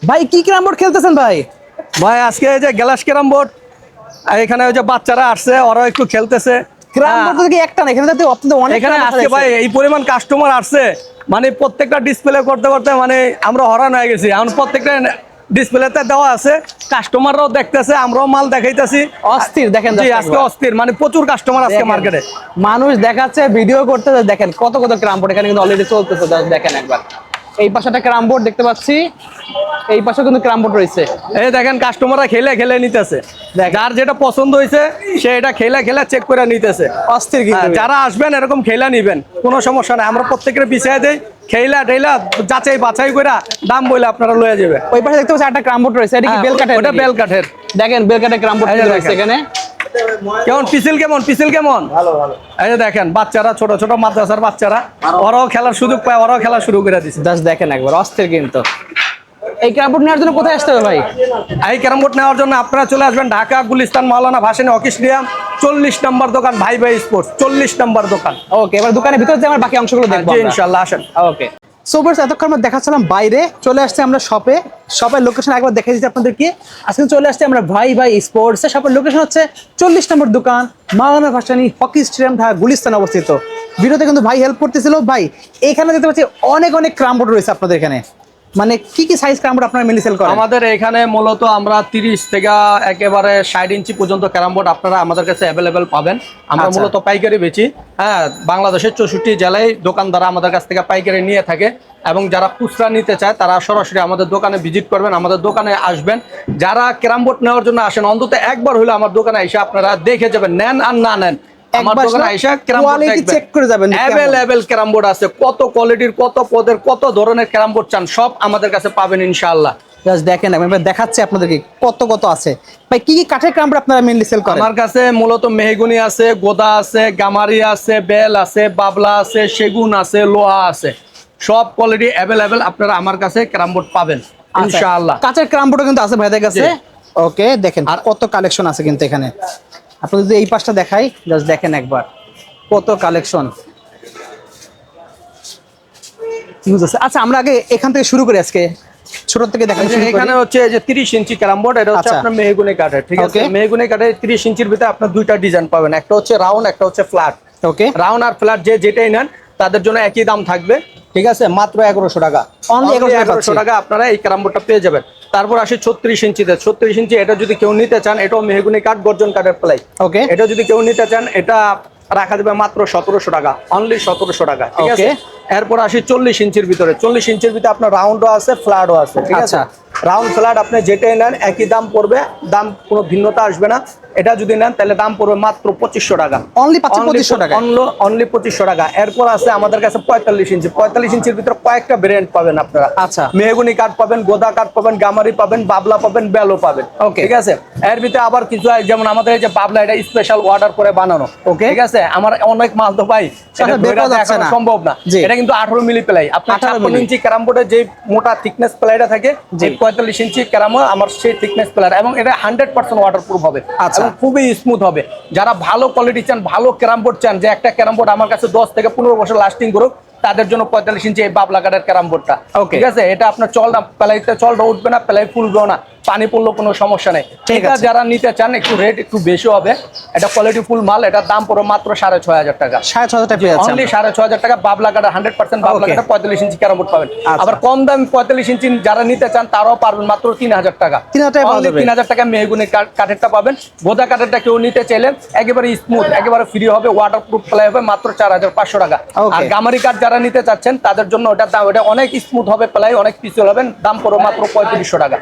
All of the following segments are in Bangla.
ভাই কি ক্যারাম বোর্ড খেলতেছেন ভাই? ভাই আজকে এই যে গ্লাস ক্যারাম বোর্ড, এখানে ওই যে বাচ্চারা আসছে, ওরা একটু খেলতেছে। ক্যারাম বোর্ড তো কি একটা না, এখানে তো আপনাদের অনেক এখানে ক্যারাম আজকে ভাই এই পরিমাণ কাস্টমার আসছে, মানে প্রত্যেকটা ডিসপ্লে করতে করতে মানে আমরা হরান হয়ে গেছি। এখন প্রত্যেকটা ডিসপ্লেতে দেওয়া আছে, কাস্টমাররাও দেখতেছে, আমরাও মাল দেখাইতেছি। অস্থির দেখেন জি আজকে অস্থির, মানে প্রচুর কাস্টমার আজকে মার্কেটে। মানুষ দেখাচ্ছে, ভিডিও করতেছে, দেখেন কত কত ক্যারাম বোর্ড এখানে কিন্তু অলরেডি চলতেছে। দেখেন একবার এই পাশে একটা ক্যারাম বোর্ড দেখতে পাচ্ছি, এই পাশে কিন্তু ক্যারাম বোর্ড রয়েছে। এই দেখেন কাস্টমাররা খেলে খেলে নিতেছে, যার যেটা পছন্দ হয়েছে সে এটা খেলে খেলে চেক করে নিতেছে। অস্থির কিন্তু যারা আসবেন এরকম খেলা নিবেন, কোনো সমস্যা নাই, আমরা প্রত্যেকের বিছাই দেই। খেলা টেলা যাচাই বাছাই করে দাম বলে আপনারা লয়ে যাবে। ওই পাশে দেখতে পাচ্ছি একটা ক্যারাম বোর্ড রয়েছে, এটা কি বেল কাঠের? ওটা বেল কাঠের। দেখেন বেল কাঠের ক্যারাম বোর্ড রয়েছে এখানে। কেমন পিসিল, কেমন পিসিল, কেমন ভালো ভালো। এই যে দেখেন বাচ্চারা, ছোট ছোট মাদ্রাসার বাচ্চারা, ওরাও খেলার সুযোগ পায়, ওরাও খেলা শুরু করে দিচ্ছে। জাস্ট দেখেন একবার অস্থির কিন্তু। এই ক্যারাম বোর্ড নেওয়ার জন্য কোথায় আসতে হবে ভাই? এই ক্যারাম বোর্ড নেওয়ার জন্য আপনারা চলে আসবেন ঢাকা গুলিস্তান মাওলানা ভাসানী হকি স্টেডিয়াম 40 নম্বর দোকান, ভাই ভাই স্পোর্টস 40 নম্বর দোকান। ওকে, এবার দোকানের ভিতর যে আমরা বাকি অংশগুলো দেখবো জি ইনশাআল্লাহ, আসেন। ওকে সো ভিউয়ার্স, এতক্ষণ আমরা দেখাচ্ছিলাম বাইরে, চলে আসছে আমরা শপে। শপের লোকেশন একবার দেখে দিচ্ছি আপনাদেরকে। আজকে চলে আসছে আমরা ভাই ভাই স্পোর্টস। শপের লোকেশন হচ্ছে 40 নম্বর দোকান, মাওলানা ভাসানী হকি স্টেডিয়াম, ঢাকা গুলিস্তান অবস্থিত। ভিডিওতে কিন্তু ভাই হেল্প করতেছিল। ভাই এখানে দেখতে পাচ্ছি অনেক অনেক ক্যারাম বোর্ড রয়েছে আপনাদের এখানে, মানে কি কি সাইজ ক্যারাম বোর্ড আপনারা মেনলি সেল করেন? আমাদের এখানে মূলত আমরা 30 থেকে একেবারে 60 ইঞ্চি পর্যন্ত ক্যারাম বোর্ড আপনারা আমাদের কাছে অ্যাভেলেবেল পাবেন। আমরা মূলত পাইকারি বেচি। হ্যাঁ, বাংলাদেশের 64 জেলায় দোকানদার আমাদের কাছ থেকে পাইকারি নিয়ে থাকে, এবং যারা খুচরা নিতে চায় তারা সরাসরি আমাদের দোকানে ভিজিট করবেন, আমাদের দোকানে আসবেন। যারা ক্যারাম বোর্ড নেওয়ার জন্য আসেন, অন্তত একবার হলে আমার দোকানে এসে আপনারা দেখে যাবেন, নেন আর না নেন, আমার দোকানে এসে ক্যারাম বোর্ড চেক করে যাবেন। অ্যাভেলেবেল ক্যারাম বোর্ড আছে, কত কোয়ালিটির, কত পদের, কত ধরনের ক্যারাম বোর্ড চান সব আমাদের কাছে পাবেন ইনশাআল্লাহ। জাস্ট দেখেন, আমি দেখাচ্ছি আপনাদেরকে কত কত আছে। ভাই কি কি কাঠের ক্যারাম বোর্ড আপনারা মেনলি সেল করেন? আমার কাছে মূলত মেহগুনি আছে, গোদা আছে, গামারি আছে, বেল আছে, বাবলা আছে, সেগুন আছে, লোহা আছে, সব কোয়ালিটি অ্যাভেলেবেল আপনারা আমার কাছে ক্যারাম বোর্ড পাবেন ইনশাআল্লাহ। কাঁচের ক্যারাম বোর্ড কিন্তু আছে ভাইদের কাছে। ওকে দেখেন আর কত কালেকশন আছে কিন্তু এখানে। আপনাদের যদি এই পাশটা দেখাই, জাস্ট দেখেন একবার কত কালেকশন ইউজ আছে। আচ্ছা আমরা আগে এখান থেকে শুরু করি, আজকে ছোট থেকে দেখানো শুরু করি। এখানে হচ্ছে যে 30 ইঞ্চি ক্যারাম বোর্ড, এটা হচ্ছে আপনার মেহগুনি কাঠের, ঠিক আছে? মেহগুনি কাঠের 30 ইঞ্চির ভিতরে আপনার দুইটা ডিজাইন পাবেন, একটা হচ্ছে রাউন্ড, একটা হচ্ছে ফ্ল্যাট। ওকে, রাউন্ড আর ফ্ল্যাট যেটাই নেন তাদের জন্য একই দাম থাকবে, ঠিক আছে? মাত্র 1100 টাকা, অনলি 1100 টাকা আপনারা এই ক্যারাম বোর্ডটা পেয়ে যাবেন। তারপর আসে 36 ইঞ্চিতে। 36 ইঞ্চি এটা যদি কেউ নিতে চান, এটাও মেহগুনি কাঠ, গর্জন কাঠের প্লাই। ওকে, এটা যদি কেউ নিতে চান, এটা রাখা যাবে মাত্র 1700 টাকা, অনলি 1700 টাকা, ঠিক আছে? এরপর আসি 40 ইঞ্চির ভিতরে। 40 ইঞ্চির ভিতরে আপনার রাউন্ডও আছে, ফ্ল্যাটও আছে, ঠিক আছে? রাউন্ড ফ্ল্যাট আপনি যেটাই নেন একই দাম পড়বে, দাম কোনো ভিন্নতা আসবে না। এটা যদি নেন তাহলে দাম পড়বে মাত্র 2500 টাকা, অনলি 2500 টাকা, অনলি 2500 টাকা। এরপর আছে আমাদের কাছে 45 ইঞ্চি। 45 ইঞ্চির ভিতরে কয়েকটা ভেরিয়েন্ট পাবেন আপনারা। আচ্ছা, মেহগুনি কাঠ পাবেন, গোদা কাঠ পাবেন, গামারি পাবেন, বাবলা পাবেন, বেলও পাবেন, ঠিক আছে? এর ভিতরে আবার কিছু যেমন আমাদের এই যে বাবলা, এটা স্পেশাল অর্ডার করে বানানো, ঠিক আছে? আমার অনেক মাল তো ভাই সম্ভব না, এটা কিন্তু 18 মিলি প্লাই। আপনার 56 ইঞ্চি ক্যারাম বোর্ডে যে মোটা থিকনেস প্লাইটা থাকে, যে 45 ইঞ্চি ক্যারাম আমার সেই থিকনেস প্লাই, এবং এটা 100% ওয়াটারপ্রুফ হবে, এবং খুবই স্মুথ হবে। যারা ভালো কোয়ালিটি চান, ভালো ক্যারাম বোর্ড চান, যে একটা ক্যারাম বোর্ড আমার কাছে 10 থেকে 15 বছর লাস্টিং করুক, তাদের জন্য 45 ইঞ্চি এই বাবলা কাঠের ক্যারাম বোর্ডটা, ঠিক আছে? এটা আপনার প্লাইতে চলটা উঠবে না, প্লাই ফুলবেও না, পানি পড়লেও কোনো সমস্যা নেই। এটা যারা নিতে চান একটু রেট একটু বেশি হবে, এটা কোয়ালিটি ফুল মাল, এটার দাম পড়বে মাত্র 6500 টাকা, 6500 টাকা পেয়ে যাচ্ছেন, অনলি 6500 টাকা। বাবলা কাঠের 100% বাবলা কাঠের 45 ইঞ্চি ক্যারাম বোর্ড পাবেন। আবার কম দাম 45 ইঞ্চি যারা নিতে চান তারাও পারবেন মাত্র 3000 টাকা, 3000 টাকা মেহগুনি কাঠেরটা পাবেন। গোদা কাঠেরটা কেউ নিতে চাইলে একেবারে স্মুথ, একেবারে ফ্রি হবে, ওয়াটারপ্রুফ প্লাই হবে, মাত্র 4500 টাকা। আর গামারি কাঠ যারা নিতে চাচ্ছেন তাদের জন্য ওটার দাম, ওটা অনেক স্মুথ হবে, প্লাই অনেক পিছল হবে, দাম পড়বে মাত্র 3500 টাকা,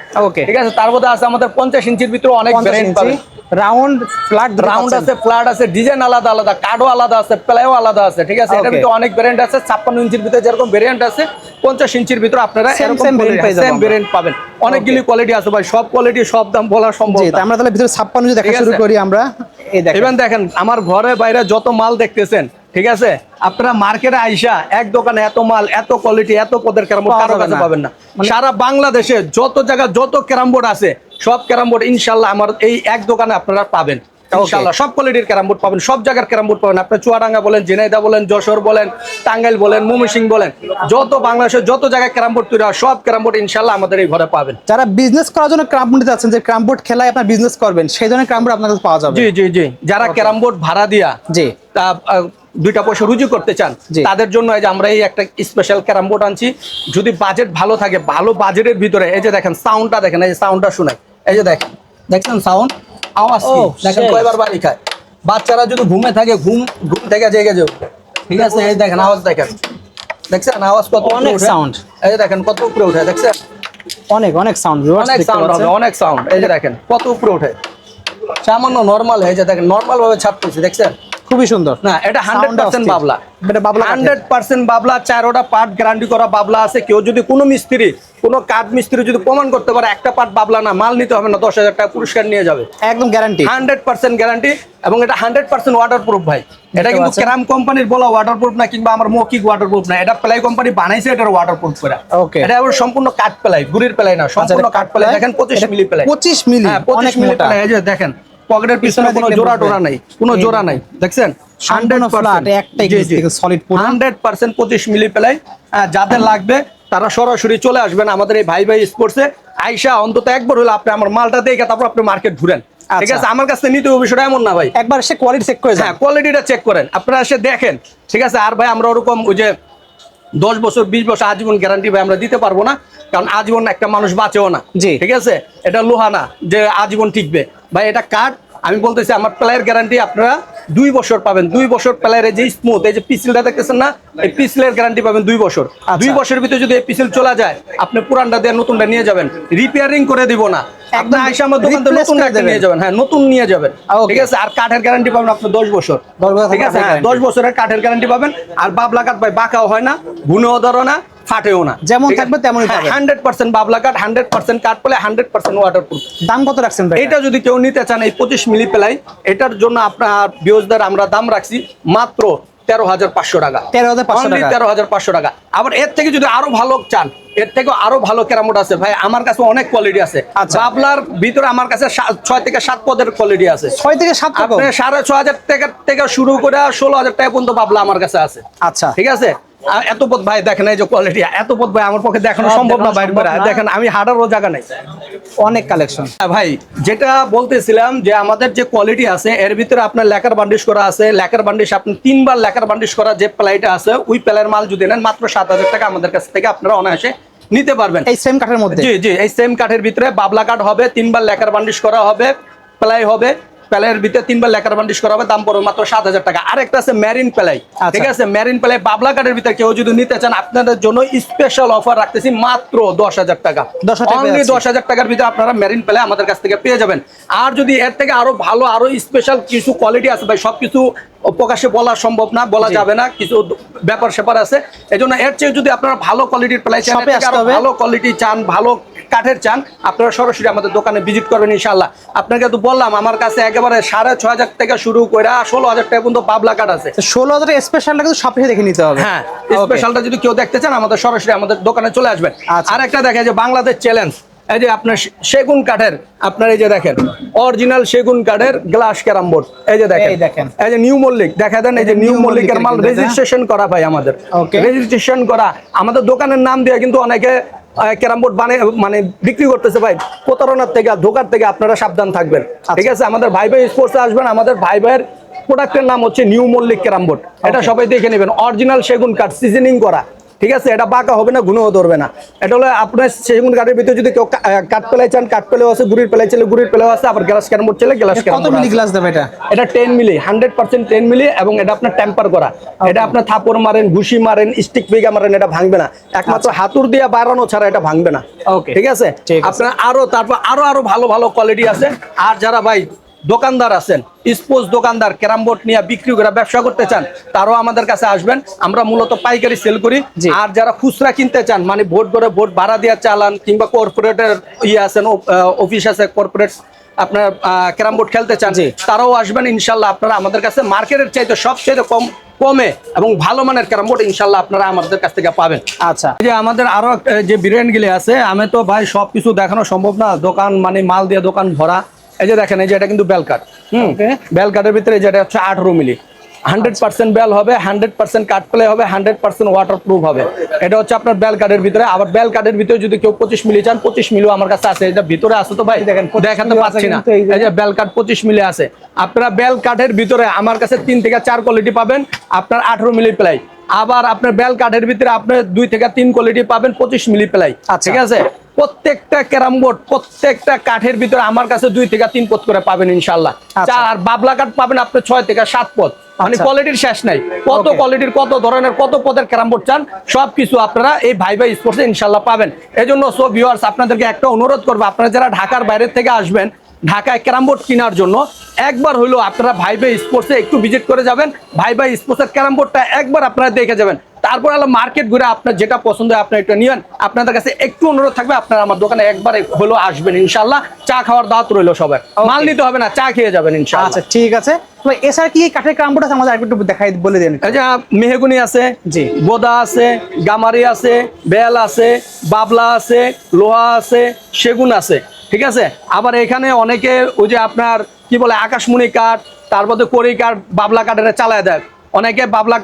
ঠিক আছে? তার মধ্যে আছে আমাদের 50 ইঞ্চির ভিতরে অনেক ভ্যারিয়েন্ট পাবেন। রাউন্ড ফ্ল্যাট, রাউন্ড আছে, ফ্ল্যাট আছে, ডিজাইন আলাদা আলাদা, কাঠও আলাদা আছে, প্লাইও আলাদা আছে, ঠিক আছে? এটার ভিতরে অনেক ভ্যারিয়েন্ট আছে। 56 ইঞ্চির ভিতরে যেরকম ভ্যারিয়েন্ট আছে, 50 ইঞ্চির ভিতরে আপনারা এরকম সেম ভ্যারিয়েন্ট পাবেন। অনেকগুলি কোয়ালিটি আছে ভাই, সব কোয়ালিটি সব দাম বলা সম্ভব না। আমরা তাহলে ভিতরে 56 ইঞ্চি দেখা শুরু করি আমরা। এই দেখেন, দেখেন আমার ঘরে বাইরে যত মাল দেখতেছেন, ঠিক আছে? আপনারা মার্কেটে আইসা এক দোকানে এত মাল, এত কোয়ালিটি, এত পদের ক্যারাম বোর্ড কারো কাছে পাবেন না। সারা বাংলাদেশে যত জায়গা যত ক্যারাম বোর্ড আছে, সব ক্যারাম বোর্ড ইনশাল্লাহ আমার এই এক দোকানে আপনারা পাবেন। ইনশাআল্লাহ সব কোয়ালিটির ক্যারাম বোর্ড পাবেন, সব জায়গার ক্যারাম বোর্ড পাবেন। আপনি চুয়াডাঙ্গা বলেন, ঝিনাইদহ বলেন, যশোর বলেন, টাঙ্গাইল বলেন, ময়মনসিংহ বলেন, যত বাংলাদেশের যত জায়গায় ক্যারাম বোর্ড তৈরি হয় সব ক্যারাম বোর্ড ইনশাআল্লাহ আমাদের এই ঘরে পাবেন। যারা বিজনেস করার জন্য ক্যারাম বোর্ড নিতে যাচ্ছেন, যে ক্যারাম বোর্ড খেলায় আপনার বিজনেস করবেন, সেই ধরনের ক্যারাম বোর্ড আপনার কাছে পাওয়া যাবে। জি জি জি, যারা ক্যারাম বোর্ড ভাড়া দিয়া জি তা দুইটা পয়সা রুজি করতে চান জি। তাদের জন্য এই যে আমরা এই একটা স্পেশাল ক্যারাম বোর্ড আনছি। যদি বাজেট ভালো থাকে, ভালো বাজেটের ভিতরে, এই যে দেখেন সাউন্ডটা দেখেন, এই যে সাউন্ডটা শুনে, এই যে দেখেন, দেখছেন সাউন্ড আওয়াজ কি? দেখেন কয়বার বাড়ি খায়। বাচ্চারা যদি ঘুমে থাকে, ঘুম থেকে জেগে যাও, ঠিক আছে? এই দেখেন আওয়াজ, দেখেন দেখছেন আওয়াজ কত, অনেক সাউন্ড। এই যে দেখেন কত উপরে উঠে, দেখছেন অনেক অনেক সাউন্ড, অনেক সাউন্ড হবে, অনেক সাউন্ড। এই যে দেখেন কত উপরে উঠে, সামান্য নরমাল, এই যে দেখেন নরমাল ভাবে ছাপতেছি, দেখছেন খুবই সুন্দর। না, এটা 100% বাবলা, এটা বাবলা 100% বাবলা, 4টা পার্ট গ্যারান্টি করা বাবলা আছে। কেউ যদি কোনো মিস্ত্রি, কোনো কাঠ মিস্ত্রি যদি প্রমাণ করতে পারে একটা পার্ট বাবলা না, মাল নিতে হবে না, 10,000 টাকা পুরস্কার নিয়ে যাবে, একদম গ্যারান্টি, 100% গ্যারান্টি। এবং এটা 100% ওয়াটারপ্রুফ ভাই। এটা কিন্তু ক্রাম কোম্পানির বলা ওয়াটারপ্রুফ না, কিংবা আমার মৌখিক ওয়াটারপ্রুফ না, এটা প্লাই কোম্পানি বানাইছে এটার ওয়াটারপ্রুফ করে। এটা আবার সম্পূর্ণ কাঠ প্লাই, গুড়ির প্লাই না, সম্পূর্ণ কাঠ প্লাই। দেখেন 25 মিলি প্লাই, 25 মিলি, হ্যাঁ 25 মিলি প্লাই। এই যে দেখেন পকেটের পিছনে কোনো জোড়া টোরা নাই, কোনো জোড়া নাই, দেখছেন 100% একটাই সলিড, 100% 25 মিলি প্লাই। যাদের লাগবে তারা সরাসরি চলে আসবেন আমাদের এই ভাই ভাই স্পোর্টসে। আইসা অন্তত একবার হলো আপনি আমার মালটা দেখে তারপর আপনি মার্কেট ঘুরেন, ঠিক আছে? আমার কাছে নিতে হবে বিষয়টা এমন না ভাই, একবার এসে কোয়ালিটি চেক করে যান। হ্যাঁ কোয়ালিটিটা চেক করেন, আপনারা এসে দেখেন, ঠিক আছে? আর ভাই আমরা ওরকম ওই যে 10 বছর 20 বছর আজীবন গ্যারান্টি ভাই আমরা দিতে পারবো না, কারণ আজীবন একটা মানুষ বাঁচেও না, জি ঠিক আছে? এটা লোহা না যে আজীবন টিকবে ভাই, এটা কাঠ। আমি বলতেছি আমার প্লেয়ার গ্যারান্টি আপনারা 2 বছর পাবেন। 2 বছর প্লেয়ারের যে স্মুথ, এই যে পিসিলটা দেখতেছেন না, এই পিসিলের গ্যারান্টি পাবেন 2 বছর। 2 বছরের ভিতরে যদি এই পিসিল চলে যায়, আপনি পুরানটা দিয়ে নতুনটা নিয়ে যাবেন, রিপেয়ারিং করে দিব না, আপনি আইসা আমার দোকান থেকে নতুন একটা নিয়ে যাবেন, হ্যাঁ নতুন নিয়ে যাবেন, ঠিক আছে? আর কাঠের গ্যারান্টি পাবেন আপনি 10 বছর, ঠিক আছে? 10 বছরের কাঠের গ্যারান্টি পাবেন। আর বাবলা কাঠ ভাই বাঁকাও হয় না, গুণেও ধরো না, ফাটেও না, যেমন থাকবে তেমনই পাবেন। 100% বাবলা কাঠ, 100% কাঠ পেলে 100% ওয়াটারপ্রুফ। দাম কত রাখছেন ভাই? এটা যদি কেউ নিতে চান এই 25 মিলি প্লাই, এটার জন্য আপনার ভিউয়ার্সদের আমরা দাম রাখছি মাত্র 13,500 টাকা, 13,500 টাকা। আবার এর থেকে যদি আরো ভালো চান, এর থেকে আরো ভালো ক্যারামোড আছে ভাই, আমার কাছে অনেক কোয়ালিটি আছে। বাবলার ভিতরে আমার কাছে 6 থেকে 7 পদের কোয়ালিটি আছে। 6 থেকে 7 টাকা, আপনি 6,500 টাকা থেকে শুরু করে 16,000 টাকা পর্যন্ত বাবলা আমার কাছে আছে। আচ্ছা ঠিক আছে? এত পদ ভাই দেখেন, এই যে কোয়ালিটি, এত পদ ভাই আমার পক্ষে দেখানো সম্ভব না বাইরে করে, দেখেন আমি হাঁটারও জায়গা নাই, অনেক কালেকশন। ভাই যেটা বলতেছিলাম যে আমাদের যে কোয়ালিটি আছে এর ভিতরে আপনার লেকার বান্ডিশ করা আছে। লেকার বান্ডিশ আপনি 3 বার লেকার বান্ডিশ করা যে প্লাইটা আছে, ওই প্লাইয়ের মাল যদি নেন মাত্র 7,000 টাকা আমাদের কাছ থেকে আপনারা অনায়াসে নিতে পারবেন। এই সেম কাঠের মধ্যে, জি জি, এই সেম কাঠের ভিতরে বাবলা কাঠ হবে, 3 বার লেকার বান্ডিশ করা হবে, প্লাই হবে, প্যালের ভিতরে 3 বার লেকার বান্ডিশ করা হবে, দাম পড়বে মাত্র 7,000 টাকা। আরেকটা আছে মেরিন প্লাই, ঠিক আছে? মেরিন প্লাই বাবলা কাঠের ভিতরে কেউ যদি নিতে চান, আপনাদের জন্য স্পেশাল অফার রাখতেছি মাত্র 10,000 টাকা, অনলি 10,000 টাকার ভিতরে আপনারা মেরিন প্লাই আমাদের কাছ থেকে পেয়ে যাবেন। আর যদি এর থেকে আরো ভালো, আরো স্পেশাল কিছু কোয়ালিটি আছে ভাই, সবকিছু প্রকাশ্যে বলা সম্ভব না, বলা যাবে না, কিছু ব্যাপার স্যাপার আছে। এজন্য এর চেয়ে যদি আপনারা ভালো কোয়ালিটির প্লাই চান, ভালো কোয়ালিটি চান, ভালো কাঠের চান, আপনারা সরাসরি আমাদের দোকানে ভিজিট করবেন ইনশাআল্লাহ। আপনাকে তো বললাম আমার কাছে একেবারে 6,500 থেকে শুরু করে 16,000 টাকা পর্যন্ত বাবলা কাঠ আছে। 16,000 স্পেশালটা কিন্তু সব দেখে নিতে হবে। হ্যাঁ, স্পেশালটা যদি কেউ দেখতে চান আমাদের সরাসরি আমাদের দোকানে চলে আসবেন। আর একটা দেখে যে বাংলাদেশ চ্যালেঞ্জ, এই যে আপনার সেগুন কাঠের, আপনার এই যে দেখেন অরিজিনাল সেগুন কাঠের গ্লাস ক্যারাম বোর্ড, এই যে দেখেন, এই যে নিউ মল্লিক দেখা দেন, এই যে নিউ মল্লিকের মাল রেজিস্ট্রেশন করা ভাই, আমাদের রেজিস্ট্রেশন করা, আমাদের দোকানের নাম দিয়ে কিন্তু অনেকে ক্যারাম বোর্ড মানে বিক্রি করতেছে ভাই। প্রতারণার থেকে, ধোকার থেকে আপনারা সাবধান থাকবেন, ঠিক আছে? আমাদের ভাই ভাই স্পোর্টসে আসবেন, আমাদের ভাই ভাইয়ের প্রোডাক্টের নাম হচ্ছে নিউ মল্লিক ক্যারাম বোর্ড। এটা সবাই দেখে নেবেন, অরিজিনাল সেগুন কাঠ, সিজনিং করা, ঠিক আছে? এটা বাঁকা হবে না, গুণও ধরবে না। এটা হলো আপনার সেগুন কাঠের ভিতরে যদি কেউ কাঠ পেলাই চান, কাঠ পেলেও আছে, গুড়ির পেলাই চাইলে গুড়ির পেলেও আছে, আবার গ্লাস ক্যারাম বোর্ড চাইলে গ্লাস ক্যারাম বোর্ড। কত মিলি গ্লাস দেবে এটা? এটা 10 মিলি, 100% 10 মিলি, এবং এটা আপনার টেম্পার করা। এটা আপনার থাপড় মারেন, ঘুষি মারেন, স্টিক ফিগা মারেন, এটা ভাঙবে না, একমাত্র হাতুর দিয়ে বাড়ানো ছাড়া এটা ভাঙবে না। ওকে, ঠিক আছে? আপনার আরো তারপর আরো ভালো ভালো কোয়ালিটি আছে। আর যারা ভাই দোকানদার আছেন, স্পোর্টস দোকানদার, ক্যারাম বোর্ড নিয়ে বিক্রি করে ব্যবসা করতে চান, তারাও আমাদের কাছে আসবেন। আমরা মূলত পাইকারি সেল করি। আর যারা খুচরা কিনতে চান, মানে ভোট করে ভোট ভাড়া দিয়ে চালান, কিংবা কর্পোরেটের আছেন, অফিস আছে কর্পোরেট, আপনার ক্যারাম বোর্ড খেলতে চান, তারাও আসবেন ইনশাল্লাহ। আপনারা আমাদের কাছে মার্কেটের চাইতে সবচেয়ে কমে এবং ভালো মানের ক্যারাম বোর্ড ইনশাল্লাহ আপনারা আমাদের কাছ থেকে পাবেন। আচ্ছা, যে আমাদের আরো যে ব্র্যান্ড গুলি আছে, আমি তো ভাই সবকিছু দেখানো সম্ভব না, দোকান মানে মাল দিয়ে দোকান ভরা, এই যে দেখেন, এই যে এটা কিন্তু বেল কাট। বেল কাটের ভিতরে যেটা হচ্ছে 18 মিলি, 100% বেল হবে, 100% কাট প্লে হবে, 100% ওয়াটারপ্রুফ হবে। এটা হচ্ছে আপনার বেল কাটের ভিতরে। আবার বেল কাটের ভিতরে যদি কেউ 25 মিলি চান, 25 মিলিও আমার কাছে আছে। এটা ভিতরে আছে তো ভাই, দেখেন দেখাতে পাচ্ছি না। এই যে বেল কাট 25 মিলি আছে। আপনারা বেল কাটের ভিতরে আমার কাছে 3 থেকে 4 কোয়ালিটি পাবেন, আপনার 18 মিলি প্লাই। আবার আপনার বেল কাঠের ভিতরে আপনি 2 থেকে 3 কোয়ালিটি পাবেন 25 মিলি প্লাই। ঠিক আছে, প্রত্যেকটা ক্যারাম বোর্ড, প্রত্যেকটা কাঠের ভিতরে আমার কাছে 2 থেকে 3 পদ করে পাবেন ইনশাআল্লাহ। আর বাবলা কাঠ পাবেন আপনি 6 থেকে 7 পদ। মানে কোয়ালিটির শেষ নাই, কত কোয়ালিটির, কত ধরনের, কত পদের ক্যারাম বোর্ড চান সবকিছু আপনারা এই ভাই ভাই স্পোর্টসে ইনশাআল্লাহ পাবেন। এজন্য সো ভিউয়ার্স, আপনাদেরকে একটা অনুরোধ করবো, আপনারা যারা ঢাকার বাইরে থেকে আসবেন ঢাকায় ক্যারাম বোর্ড কেনার জন্য, একবার হলো আপনারা ভাই ভাই স্পোর্টসে একটু ভিজিট করে যাবেন। ভাই ভাই স্পোর্টসের ক্যারাম বোর্ডটা একবার আপনারা দেখে যাবেন। তারপর হলো মার্কেট ঘুরে আপনার যেটা পছন্দ হয় আপনি এটা নিয়েন। আপনাদের কাছে একটু অনুরোধ থাকবে, আপনারা আমার দোকানে একবার হলো আসবেন ইনশাআল্লাহ। চা খাওয়ার দাওয়াত রইলো সবার, মাল নিতে হবে না, চা খেয়ে যাবেন ইনশাআল্লাহ। আচ্ছা ঠিক আছে, তো এছাড়া কি কাঠের ক্যারাম বোর্ড আছে আমাদের একটু দেখাই বলে দেন। এই যে মেহগুনি আছে, জি, বোদা আছে, গামারি আছে, বেল আছে, বাবলা আছে, লোহা আছে, সেগুন আছে। ঠিক আছে, আবার এখানে অনেকে ওই যে আপনার কি বলে আকাশমণি কাঠ, তারপরে কড়ি কাঠ, বাবলা কাঠের চালায় দেয়। অনেকে বাবলা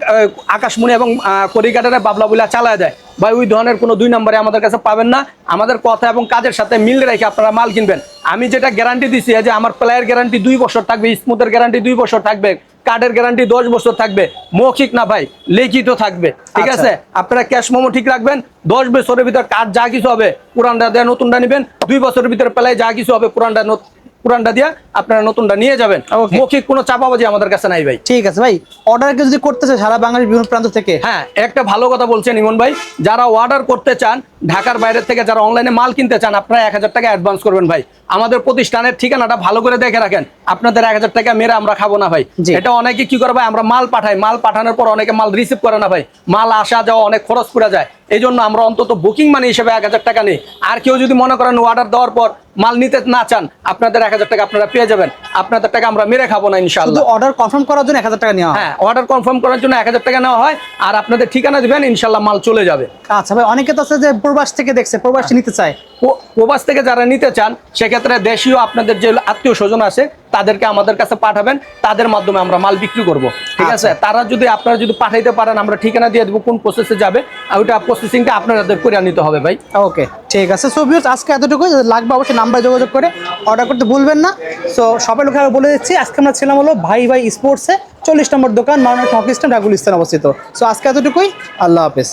আকাশমণি এবং কড়ি কাঠের বাবলা বলে চালায় দেয়। ভাই ওই ধরনের কোনো 2 নম্বরে আমাদের কাছে পাবেন না। আমাদের কথা এবং কাজের সাথে মিল রেখে আপনারা মাল কিনবেন। আমি যেটা গ্যারান্টি দিচ্ছি যে আমার প্লেয়ার গ্যারান্টি 2 বছর থাকবে, স্মুথের গ্যারান্টি 2 বছর থাকবে, কার্ডের গ্যারান্টি 10 বছর থাকবে, মৌখিক না ভাই, লিখিত থাকবে। ঠিক আছে, আপনারা ক্যাশ মেমো ঠিক রাখবেন। 10 বছরের ভিতর কার্ড যা কিছু হবে পুরানটা দিয়ে নতুনটা নেবেন, 2 বছরের ভিতরে প্লেয়ার যা কিছু হবে পুরানটা দিয়ে আপনারা নতুনটা নিয়ে যাবেন। মৌখিক কোনো চাপাবাজি আমাদের কাছে নাই ভাই। ঠিক আছে ভাই, অর্ডার কেউ যদি করতে চায় সারা বাংলাদেশের বিভিন্ন প্রান্ত থেকে, হ্যাঁ একটা ভালো কথা বলছেন ইমন ভাই, যারা অর্ডার করতে চান ঢাকার বাইরে থেকে, যারা অনলাইনে মাল কিনতে চান, আপনারা 1000 টাকা অ্যাডভান্স করবেন ভাই। আমাদের প্রতিষ্ঠানের ঠিকানাটা ভালো করে দেখে রাখেন, আপনাদের 1000 টাকা মেরে আমরা খাবো না ভাই। এটা অনেকে কি করে ভাই, আমরা মাল পাঠাই, মাল পাঠানোর পর অনেকে মাল রিসিভ করে না ভাই, মাল আসা যাওয়া অনেক খরচ পড়ে যায়। এই জন্য আমরা অন্তত বুকিং মানি হিসেবে 1000 টাকা নেই। আর কেউ যদি মনে করেন অর্ডার দেওয়ার পর মাল নিতে না চান, আপনাদের 1000 টাকা আপনারা পেয়ে যাবেন। আপনাদের টাকা আমরা মেরে খাবো না ইনশাআল্লাহ। অর্ডার কনফার্ম করার জন্য 1000 টাকা নেওয়া হয়। হ্যাঁ, অর্ডার কনফার্ম করার জন্য 1000 টাকা নেওয়া হয়। আর আপনাদের ঠিকানা দিবেন, ইনশাআল্লাহ মাল চলে যাবে। আচ্ছা ভাই, অনেকে তো আছে যে প্রবাস থেকে দেখছে, প্রবাসী নিতে চায়। প্রবাস থেকে যারা নিতে চান সেক্ষেত্রে দেশীয় আপনাদের যে আত্মীয় স্বজন আছে তাদেরকে আমাদের কাছে পাঠাবেন, তাদের মাধ্যমে আমরা মাল বিক্রি করব। ঠিক আছে, তারা যদি আপনারা যদি পাঠাইতে পারেন, আমরা ঠিকানা দিয়ে দেবো কোন প্রসেসে যাবে, আর ওইটা প্রসেসিংটা আপনাদের করে নিতে হবে ভাই। ওকে ঠিক আছে, সো ভিউয়ার্স আজকে এতটুকুই। লাগবে অবশ্যই নাম্বারে যোগাযোগ করে অর্ডার করতে ভুলবেন না। সো সবাই লোক বলে দিচ্ছি, আজকে আমরা ছিলাম হলো ভাই ভাই স্পোর্টসে 40 নম্বর দোকান, মাওনা হকি স্ট্যান্ড, রাগুল স্থান অবস্থিত। সো আজকে এতটুকুই, আল্লাহ হাফেজ।